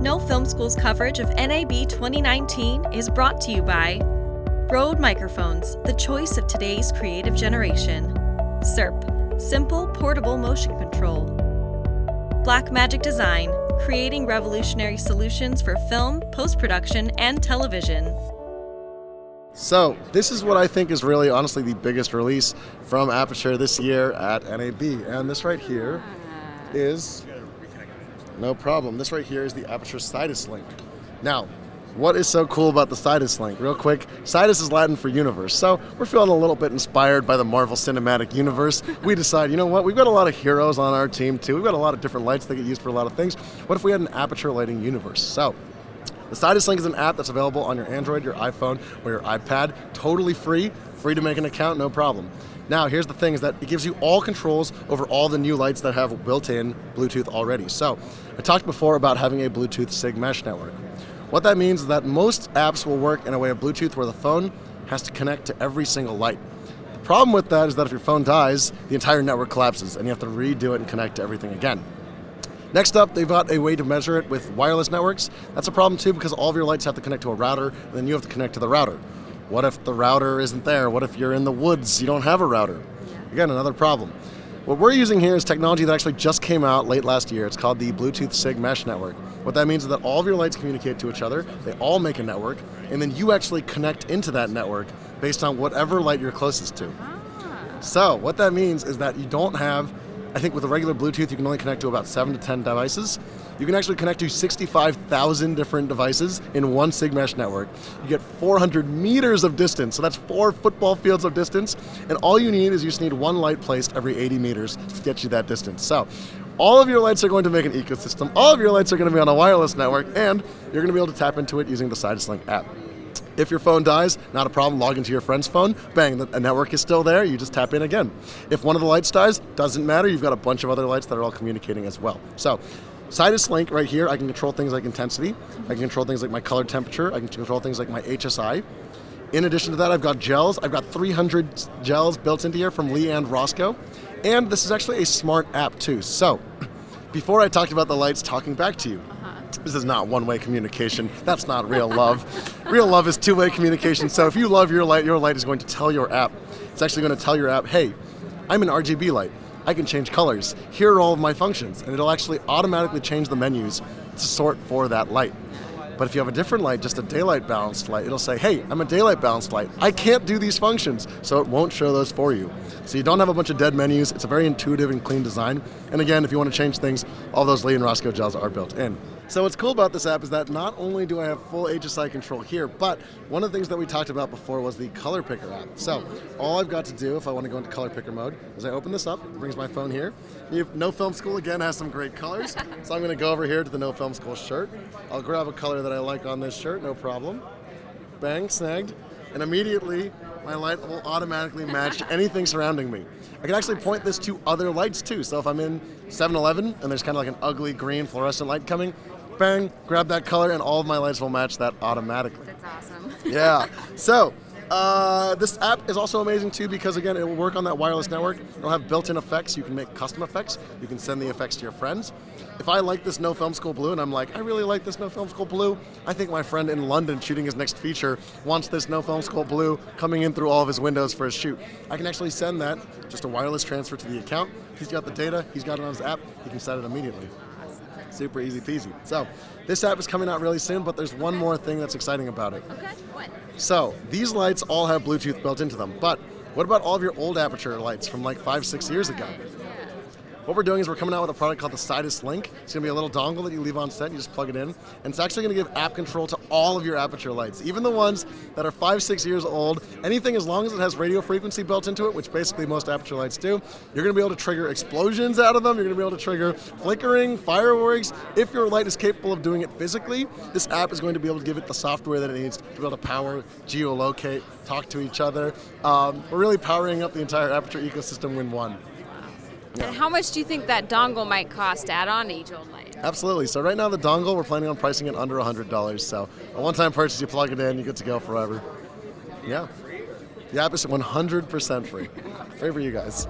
No Film School's coverage of NAB 2019 is brought to you by Rode Microphones, the choice of today's creative generation. SERP, Simple Portable Motion Control. Blackmagic Design, creating revolutionary solutions for film, post-production, and television. So, this is what I think is really, honestly, the biggest release from Aputure this year at NAB. And this right here is, no problem, this right here is the Aputure SidusLink. Now, what is so cool about the SidusLink? Real quick, Sidus is Latin for universe. So, we're feeling a little bit inspired by the Marvel Cinematic Universe. We decide, you know what, we've got a lot of heroes on our team too. We've got a lot of different lights that get used for a lot of things. What if we had an Aputure lighting universe? So, the SidusLink is an app that's available on your Android, your iPhone, or your iPad. Totally free to make an account, no problem. Now, here's the thing, is that it gives you all controls over all the new lights that have built-in Bluetooth already. So, I talked before about having a Bluetooth SIG mesh network. What that means is that most apps will work in a way of Bluetooth where the phone has to connect to every single light. The problem with that is that if your phone dies, the entire network collapses, and you have to redo it and connect to everything again. Next up, they've got a way to measure it with wireless networks. That's a problem too, because all of your lights have to connect to a router, and then you have to connect to the router. What if the router isn't there? What if you're in the woods, you don't have a router? Again, another problem. What we're using here is technology that actually just came out late last year. It's called the Bluetooth SIG mesh network. What that means is that all of your lights communicate to each other, they all make a network, and then you actually connect into that network based on whatever light you're closest to. So, what that means is that you don't have, I think with a regular Bluetooth, you can only connect to about 7 to 10 devices. You can actually connect to 65,000 different devices in one SIG mesh network. You get 400 meters of distance, so that's 4 football fields of distance. And all you need is you just need one light placed every 80 meters to get you that distance. So all of your lights are going to make an ecosystem. All of your lights are going to be on a wireless network, and you're going to be able to tap into it using the SidusLink app. If your phone dies, not a problem, log into your friend's phone, bang, the network is still there, you just tap in again. If one of the lights dies, doesn't matter, you've got a bunch of other lights that are all communicating as well. So, SidusLink right here, I can control things like intensity, I can control things like my color temperature, I can control things like my HSI. In addition to that, I've got gels. I've got 300 gels built into here from Lee and Roscoe. And this is actually a smart app too. So, before I talked about the lights talking back to you, this is not one-way communication. That's not real love. Real love is two-way communication. So if you love your light is going to tell your app. It's actually going to tell your app, hey, I'm an RGB light. I can change colors. Here are all of my functions. And it'll actually automatically change the menus to sort for that light. But if you have a different light, just a daylight balanced light, it'll say, hey, I'm a daylight balanced light. I can't do these functions, so it won't show those for you. So you don't have a bunch of dead menus. It's a very intuitive and clean design. And again, if you want to change things, all those Lee and Roscoe gels are built in. So what's cool about this app is that not only do I have full HSI control here, but one of the things that we talked about before was the color picker app. So all I've got to do if I want to go into color picker mode is I open this up, it brings my phone here. No Film School again has some great colors. So I'm going to go over here to the No Film School shirt. I'll grab a color that I like on this shirt, no problem. Bang, snagged. And immediately my light will automatically match anything surrounding me. I can actually point this to other lights too. So if I'm in 7-Eleven and there's kind of like an ugly green fluorescent light coming, bang, grab that color and all of my lights will match that automatically. That's awesome. Yeah. So this app is also amazing too because again, it will work on that wireless network. It'll have built-in effects. You can make custom effects. You can send the effects to your friends. If I like this No Film School blue and I'm like, I really like this No Film School blue, I think my friend in London shooting his next feature wants this No Film School blue coming in through all of his windows for his shoot. I can actually send that, just a wireless transfer to the account. He's got the data, he's got it on his app, he can set it immediately. Super easy peasy. So, this app is coming out really soon, but there's one more thing that's exciting about it. Okay, what? So, these lights all have Bluetooth built into them, but what about all of your old Aputure lights from like 5-6 years ago? What we're doing is we're coming out with a product called the SidusLink. It's going to be a little dongle that you leave on set, you just plug it in, and it's actually going to give app control to all of your Aputure lights, even the ones that are 5-6 years old. Anything as long as it has radio frequency built into it, which basically most Aputure lights do, you're going to be able to trigger explosions out of them, you're going to be able to trigger flickering, fireworks. If your light is capable of doing it physically, this app is going to be able to give it the software that it needs to be able to power, geolocate, talk to each other. We're really powering up the entire Aputure ecosystem in one. Yeah. And how much do you think that dongle might cost to add on to each old light? Absolutely. So right now the dongle, we're planning on pricing it under $100. So a one-time purchase, you plug it in, you get to go forever. Yeah. The app is 100% free. Free for you guys.